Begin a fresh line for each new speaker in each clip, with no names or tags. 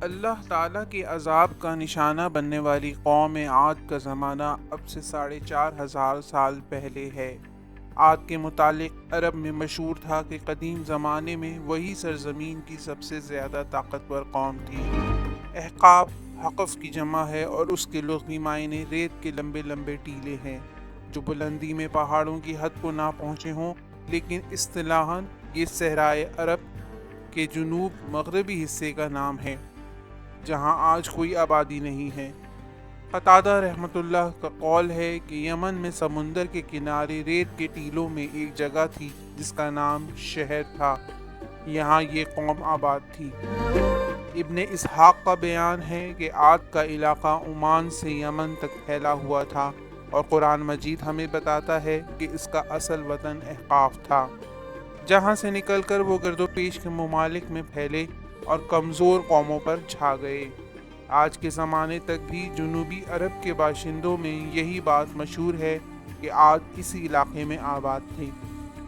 اللہ تعالیٰ کے عذاب کا نشانہ بننے والی قوم عاد کا زمانہ اب سے 4,500 سال پہلے ہے۔ عاد کے متعلق عرب میں مشہور تھا کہ قدیم زمانے میں وہی سرزمین کی سب سے زیادہ طاقتور قوم تھی۔ احقاف حقف کی جمع ہے اور اس کے لغوی معنی ریت کے لمبے لمبے ٹیلے ہیں جو بلندی میں پہاڑوں کی حد کو نہ پہنچے ہوں، لیکن اصطلاحاً یہ صحرائے عرب کے جنوب مغربی حصے کا نام ہے جہاں آج کوئی آبادی نہیں ہے۔ قتادہ رحمۃ اللہ کا قول ہے کہ یمن میں سمندر کے کنارے ریت کے ٹیلوں میں ایک جگہ تھی جس کا نام شہر تھا، یہاں یہ قوم آباد تھی۔ ابن اسحاق کا بیان ہے کہ عاد کا علاقہ عمان سے یمن تک پھیلا ہوا تھا، اور قرآن مجید ہمیں بتاتا ہے کہ اس کا اصل وطن احقاف تھا، جہاں سے نکل کر وہ گرد و پیش کے ممالک میں پھیلے اور کمزور قوموں پر چھا گئے۔ آج کے زمانے تک بھی جنوبی عرب کے باشندوں میں یہی بات مشہور ہے کہ عاد اسی علاقے میں آباد تھے۔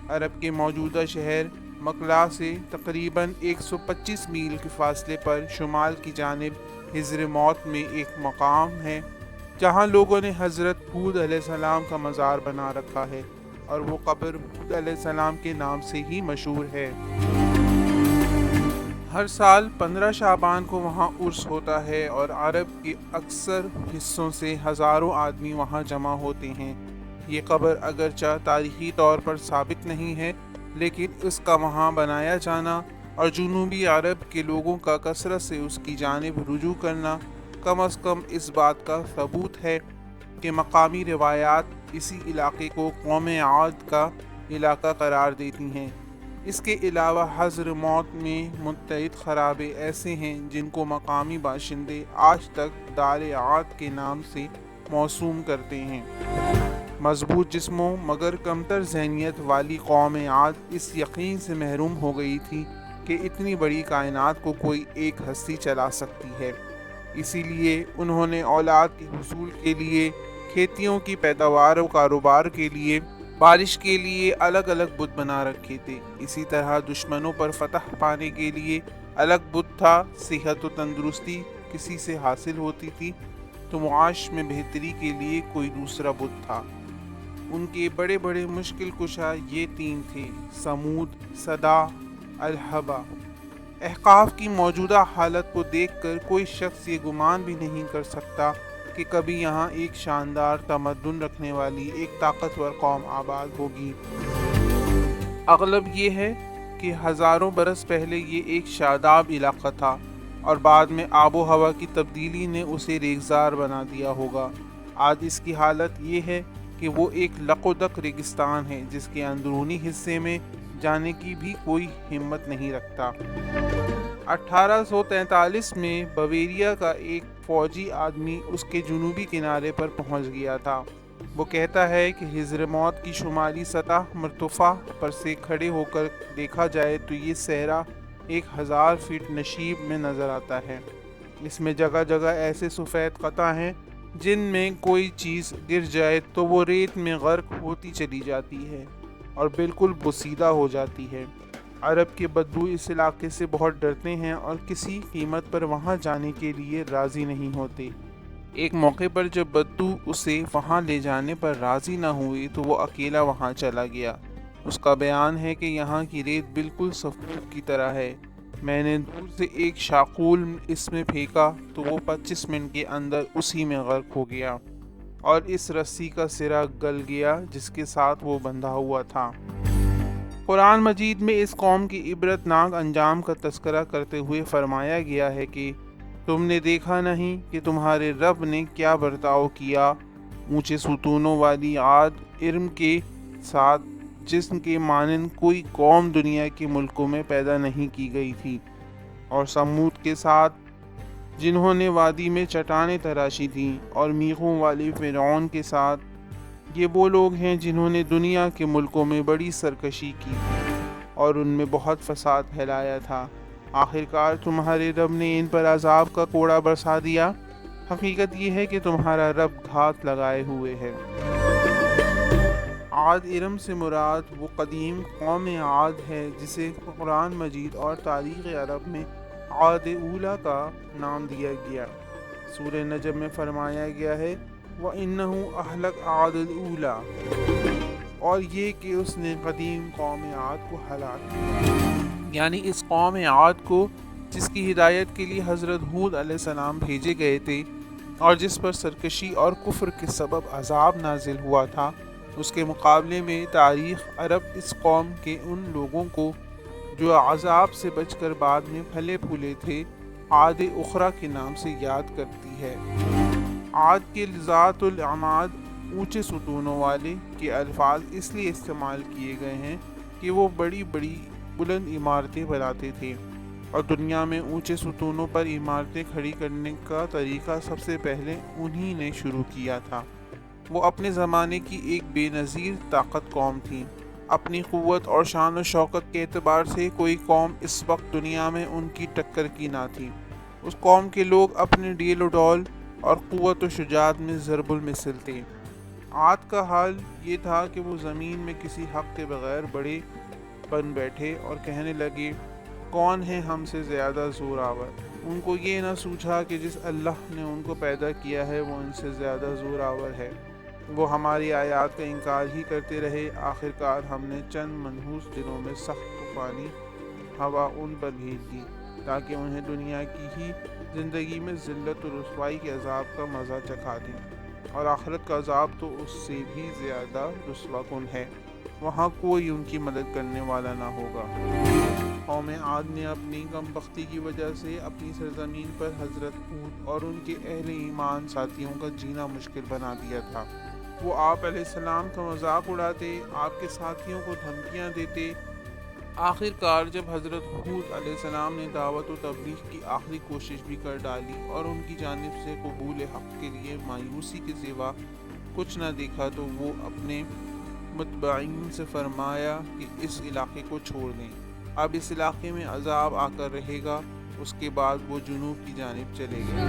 عرب کے موجودہ شہر مقلا سے تقریباً 125 میل کے فاصلے پر شمال کی جانب حضر موت میں ایک مقام ہے جہاں لوگوں نے حضرت ہود علیہ السلام کا مزار بنا رکھا ہے، اور وہ قبر ہود علیہ السلام کے نام سے ہی مشہور ہے۔ ہر سال 15 شعبان کو وہاں عرس ہوتا ہے اور عرب کے اکثر حصوں سے ہزاروں آدمی وہاں جمع ہوتے ہیں۔ یہ قبر اگرچہ تاریخی طور پر ثابت نہیں ہے، لیکن اس کا وہاں بنایا جانا اور جنوبی عرب کے لوگوں کا کثرت سے اس کی جانب رجوع کرنا کم از کم اس بات کا ثبوت ہے کہ مقامی روایات اسی علاقے کو قوم عاد کا علاقہ قرار دیتی ہیں۔ اس کے علاوہ حضر موت میں متعدد خرابے ایسے ہیں جن کو مقامی باشندے آج تک دار عاد کے نام سے موسوم کرتے ہیں۔ مضبوط جسموں مگر کمتر ذہنیت والی قوم عاد اس یقین سے محروم ہو گئی تھی کہ اتنی بڑی کائنات کو کوئی ایک ہستی چلا سکتی ہے، اسی لیے انہوں نے اولاد کے حصول کے لیے، کھیتیوں کی پیداوار و کاروبار کے لیے، بارش کے لیے الگ الگ بت بنا رکھے تھے۔ اسی طرح دشمنوں پر فتح پانے کے لیے الگ بت تھا۔ صحت و تندرستی کسی سے حاصل ہوتی تھی تو معاش میں بہتری کے لیے کوئی دوسرا بت تھا۔ ان کے بڑے بڑے مشکل کشا یہ 3 تھے: سمود، صدا، الہبا۔ احقاف کی موجودہ حالت کو دیکھ کر کوئی شخص یہ گمان بھی نہیں کر سکتا کہ کبھی یہاں ایک شاندار تمدن رکھنے والی ایک طاقتور قوم آباد ہوگی۔ اغلب یہ ہے کہ ہزاروں برس پہلے یہ ایک شاداب علاقہ تھا اور بعد میں آب و ہوا کی تبدیلی نے اسے ریگزار بنا دیا ہوگا۔ آج اس کی حالت یہ ہے کہ وہ ایک لق و دق ریگستان ہے جس کے اندرونی حصے میں جانے کی بھی کوئی ہمت نہیں رکھتا۔ 1843 میں بویریا کا ایک فوجی آدمی اس کے جنوبی کنارے پر پہنچ گیا تھا۔ وہ کہتا ہے کہ حضر موت کی شمالی سطح مرتفع پر سے کھڑے ہو کر دیکھا جائے تو یہ صحرا 1000 فٹ نشیب میں نظر آتا ہے۔ اس میں جگہ جگہ ایسے سفید قطع ہیں جن میں کوئی چیز گر جائے تو وہ ریت میں غرق ہوتی چلی جاتی ہے اور بالکل بوسیدہ ہو جاتی ہے۔ عرب کے بدو اس علاقے سے بہت ڈرتے ہیں اور کسی قیمت پر وہاں جانے کے لیے راضی نہیں ہوتے۔ ایک موقع پر جب بدو اسے وہاں لے جانے پر راضی نہ ہوئے تو وہ اکیلا وہاں چلا گیا۔ اس کا بیان ہے کہ یہاں کی ریت بالکل صفوف کی طرح ہے، میں نے دور سے ایک شاقول اس میں پھینکا تو وہ 25 منٹ کے اندر اسی میں غرق ہو گیا اور اس رسی کا سرا گل گیا جس کے ساتھ وہ بندھا ہوا تھا۔ قرآن مجید میں اس قوم کی عبرت ناک انجام کا تذکرہ کرتے ہوئے فرمایا گیا ہے کہ تم نے دیکھا نہیں کہ تمہارے رب نے کیا برتاؤ کیا اونچے ستونوں والی عاد ارم کے ساتھ، جس کے مانند کوئی قوم دنیا کے ملکوں میں پیدا نہیں کی گئی تھی، اور سمود کے ساتھ جنہوں نے وادی میں چٹانیں تراشی تھیں، اور میخوں والے فرعون کے ساتھ، یہ وہ لوگ ہیں جنہوں نے دنیا کے ملکوں میں بڑی سرکشی کی اور ان میں بہت فساد پھیلایا تھا۔ آخرکار تمہارے رب نے ان پر عذاب کا کوڑا برسا دیا۔ حقیقت یہ ہے کہ تمہارا رب گھات لگائے ہوئے ہے۔ عاد ارم سے مراد وہ قدیم قوم عاد ہے جسے قرآن مجید اور تاریخ عرب میں عاد اولا کا نام دیا گیا۔ سورہ نجم میں فرمایا گیا ہے وَإِنَّهُ أَهْلَكَ عَادَ الْأُولَى، اور یہ کہ اس نے قدیم قوم عاد کو ہلاک کیا، یعنی اس قوم عاد کو جس کی ہدایت کے لیے حضرت ہود علیہ السلام بھیجے گئے تھے اور جس پر سرکشی اور کفر کے سبب عذاب نازل ہوا تھا، اس کے مقابلے میں تاریخ عرب اس قوم کے ان لوگوں کو جو عذاب سے بچ کر بعد میں پھلے پھولے تھے عاد اخرى کے نام سے یاد کرتی ہے۔ عاد کے ذات العماد اونچے ستونوں والے کے الفاظ اس لیے استعمال کیے گئے ہیں کہ وہ بڑی بڑی بلند عمارتیں بناتے تھے، اور دنیا میں اونچے ستونوں پر عمارتیں کھڑی کرنے کا طریقہ سب سے پہلے انہی نے شروع کیا تھا۔ وہ اپنے زمانے کی ایک بے نظیر طاقت قوم تھی۔ اپنی قوت اور شان و شوکت کے اعتبار سے کوئی قوم اس وقت دنیا میں ان کی ٹکر کی نہ تھی۔ اس قوم کے لوگ اپنے ڈیل و ڈول اور قوت و شجاعت میں ضرب المثل تھے۔ عاد کا حال یہ تھا کہ وہ زمین میں کسی حق کے بغیر بڑے بن بیٹھے اور کہنے لگے کون ہے ہم سے زیادہ زور آور۔ ان کو یہ نہ سوچا کہ جس اللہ نے ان کو پیدا کیا ہے وہ ان سے زیادہ زور آور ہے۔ وہ ہماری آیات کا انکار ہی کرتے رہے۔ آخرکار ہم نے چند منحوس دنوں میں سخت طوفانی ہوا ان پر بھیج دی تاکہ انہیں دنیا کی ہی زندگی میں ذلت و رسوائی کے عذاب کا مزہ چکھا دیں، اور آخرت کا عذاب تو اس سے بھی زیادہ رسوا کن ہے، وہاں کوئی ان کی مدد کرنے والا نہ ہوگا۔ قوم عاد نے اپنی کم بختی کی وجہ سے اپنی سرزمین پر حضرت ہود اور ان کے اہل ایمان ساتھیوں کا جینا مشکل بنا دیا تھا۔ وہ آپ علیہ السلام کا مذاق اڑاتے، آپ کے ساتھیوں کو دھمکیاں دیتے۔ آخرکار جب حضرت ہود علیہ السلام نے دعوت و تبلیغ کی آخری کوشش بھی کر ڈالی اور ان کی جانب سے قبول حق کے لیے مایوسی کے سوا کچھ نہ دیکھا، تو وہ اپنے متبعین سے فرمایا کہ اس علاقے کو چھوڑ دیں، اب اس علاقے میں عذاب آ کر رہے گا۔ اس کے بعد وہ جنوب کی جانب چلے گئے۔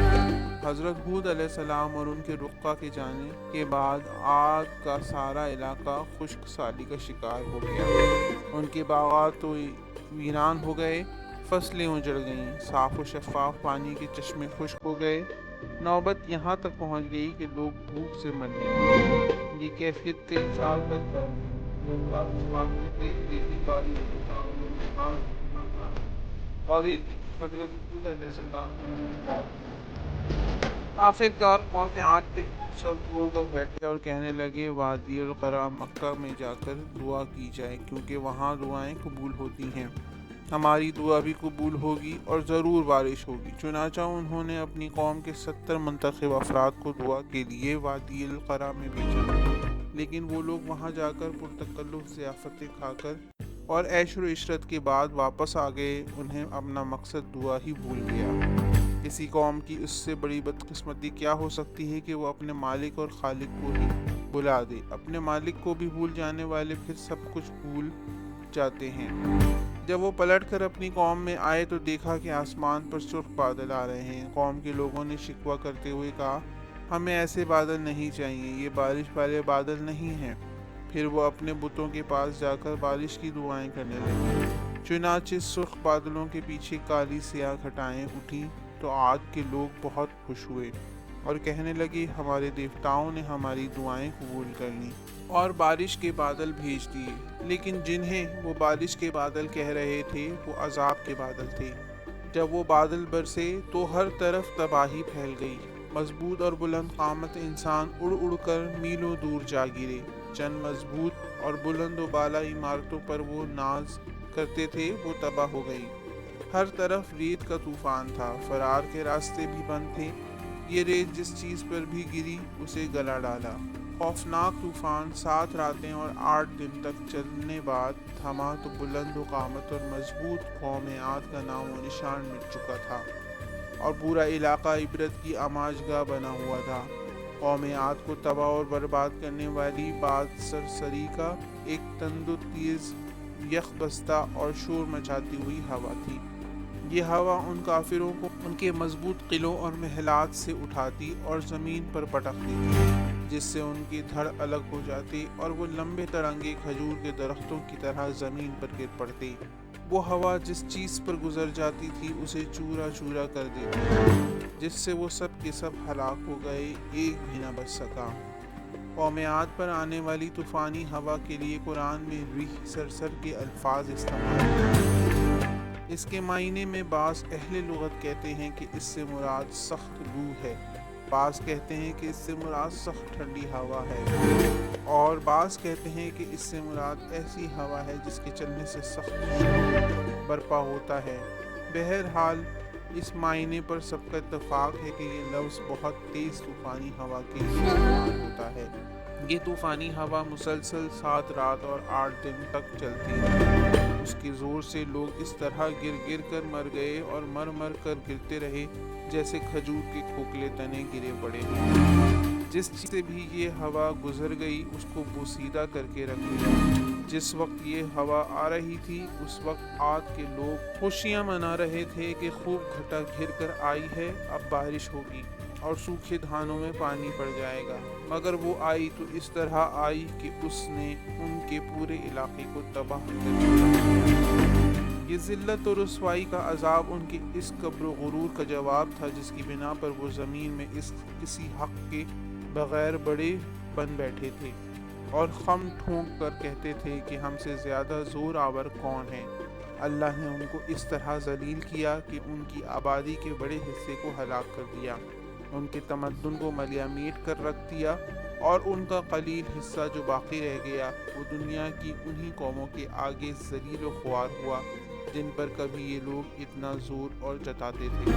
حضرت ہود علیہ السلام اور ان کے رقہ کے جانے کے بعد عاد کا سارا علاقہ خشک سالی کا شکار ہو گیا۔ ان کے باغات تو ویران ہو گئے، فصلیں اجڑ گئیں، صاف و شفاف پانی کے چشمے خشک ہو گئے۔ نوبت یہاں تک پہنچ گئی کہ لوگ بھوک سے مرنے لگے۔ یہ کیفیت کئی سال تک آخرکار قوم عاد کے سب لوگ بیٹھے اور کہنے لگے وادی القرا مکہ میں جا کر دعا کی جائے، کیونکہ وہاں دعائیں قبول ہوتی ہیں، ہماری دعا بھی قبول ہوگی اور ضرور بارش ہوگی۔ چنانچہ انہوں نے اپنی قوم کے 70 منتخب افراد کو دعا کے لیے وادی القرا میں بھیجا، لیکن وہ لوگ وہاں جا کر پرتکلف ضیافتیں کھا کر اور عیش و عشرت کے بعد واپس آ گئے۔ انہیں اپنا مقصد دعا ہی بھول گیا۔ کسی قوم کی اس سے بڑی بدقسمتی کیا ہو سکتی ہے کہ وہ اپنے مالک اور خالق کو ہی بھلا دے۔ اپنے مالک کو بھی بھول جانے والے پھر سب کچھ بھول جاتے ہیں۔ جب وہ پلٹ کر اپنی قوم میں آئے تو دیکھا کہ آسمان پر سرخ بادل آ رہے ہیں۔ قوم کے لوگوں نے شکوہ کرتے ہوئے کہا ہمیں ایسے بادل نہیں چاہیے، یہ بارش والے بادل نہیں ہیں۔ پھر وہ اپنے بتوں کے پاس جا کر بارش کی دعائیں کرنے لگے۔ چنانچہ سرخ بادلوں کے پیچھے کالی سیاہ گھٹائیں اٹھیں تو عاد کے لوگ بہت خوش ہوئے اور کہنے لگے ہمارے دیوتاؤں نے ہماری دعائیں قبول کر لیں اور بارش کے بادل بھیج دیے، لیکن جنہیں وہ بارش کے بادل کہہ رہے تھے وہ عذاب کے بادل تھے۔ جب وہ بادل برسے تو ہر طرف تباہی پھیل گئی، مضبوط اور بلند قامت انسان اڑ اڑ کر میلوں دور جا گرے۔ چند مضبوط اور بلند و بالا عمارتوں پر وہ ناز کرتے تھے وہ تباہ ہو گئی۔ ہر طرف ریت کا طوفان تھا، فرار کے راستے بھی بند تھے۔ یہ ریت جس چیز پر بھی گری اسے گلا ڈالا۔ خوفناک طوفان 7 راتیں اور 8 دن تک چلنے بعد تھما تو بلند و قامت اور مضبوط قوم عاد کا نام و نشان مٹ چکا تھا اور پورا علاقہ عبرت کی آماجگاہ بنا ہوا تھا۔ قوم عاد کو تباہ اور برباد کرنے والی باد سرسری کا ایک تند و تیز یخ بستہ اور شور مچاتی ہوئی ہوا تھی۔ یہ ہوا ان کافروں کو ان کے مضبوط قلعوں اور محلات سے اٹھاتی اور زمین پر پٹک دیتی، جس سے ان کے دھڑ الگ ہو جاتے اور وہ لمبے ترنگے کھجور کے درختوں کی طرح زمین پر گر پڑتے۔ وہ ہوا جس چیز پر گزر جاتی تھی اسے چورا چورا کر دیتی، جس سے وہ سب کے سب ہلاک ہو گئے، ایک بھی نہ بچ سکا۔ قوم عاد پر آنے والی طوفانی ہوا کے لیے قرآن میں ریح سرسر کے الفاظ استعمال ہیں۔ اس کے معنی میں بعض اہل لغت کہتے ہیں کہ اس سے مراد سخت لو ہے، بعض کہتے ہیں کہ اس سے مراد سخت ٹھنڈی ہوا ہے، اور بعض کہتے ہیں کہ اس سے مراد ایسی ہوا ہے جس کے چلنے سے سخت شور برپا ہوتا ہے۔ بہرحال اس معنی پر سب کا اتفاق ہے کہ یہ لفظ بہت تیز طوفانی ہوا کے لیے استعمال ہوتا ہے۔ یہ طوفانی ہوا مسلسل 7 رات اور 8 دن تک چلتی رہی۔ اس کے زور سے لوگ اس طرح گر گر کر مر گئے اور مر مر کر گرتے رہے جیسے کھجور کے کھوکھلے تنے گرے پڑے ہیں۔ جس چیز سے بھی یہ ہوا گزر گئی اس کو بوسیدہ کر کے رکھ دیا۔ جس وقت یہ ہوا آ رہی تھی اس وقت عاد کے لوگ خوشیاں منا رہے تھے کہ خوب گھٹا گھر کر آئی ہے، اب بارش ہوگی اور سوکھے دھانوں میں پانی پڑ جائے گا، مگر وہ آئی تو اس طرح آئی کہ اس نے ان کے پورے علاقے کو تباہ کر دیا۔ یہ ذلت اور رسوائی کا عذاب ان کے اس کبر و غرور کا جواب تھا جس کی بنا پر وہ زمین میں کسی حق کے بغیر بڑے بن بیٹھے تھے اور خم ٹھونک کر کہتے تھے کہ ہم سے زیادہ زور آور کون ہے۔ اللہ نے ان کو اس طرح ذلیل کیا کہ ان کی آبادی کے بڑے حصے کو ہلاک کر دیا، ان کے تمدن کو ملیہ میٹ کر رکھ دیا، اور ان کا قلیل حصہ جو باقی رہ گیا وہ دنیا کی انہی قوموں کے آگے ذلیل و خوار ہوا جن پر کبھی یہ لوگ اتنا زور اور جتاتے تھے۔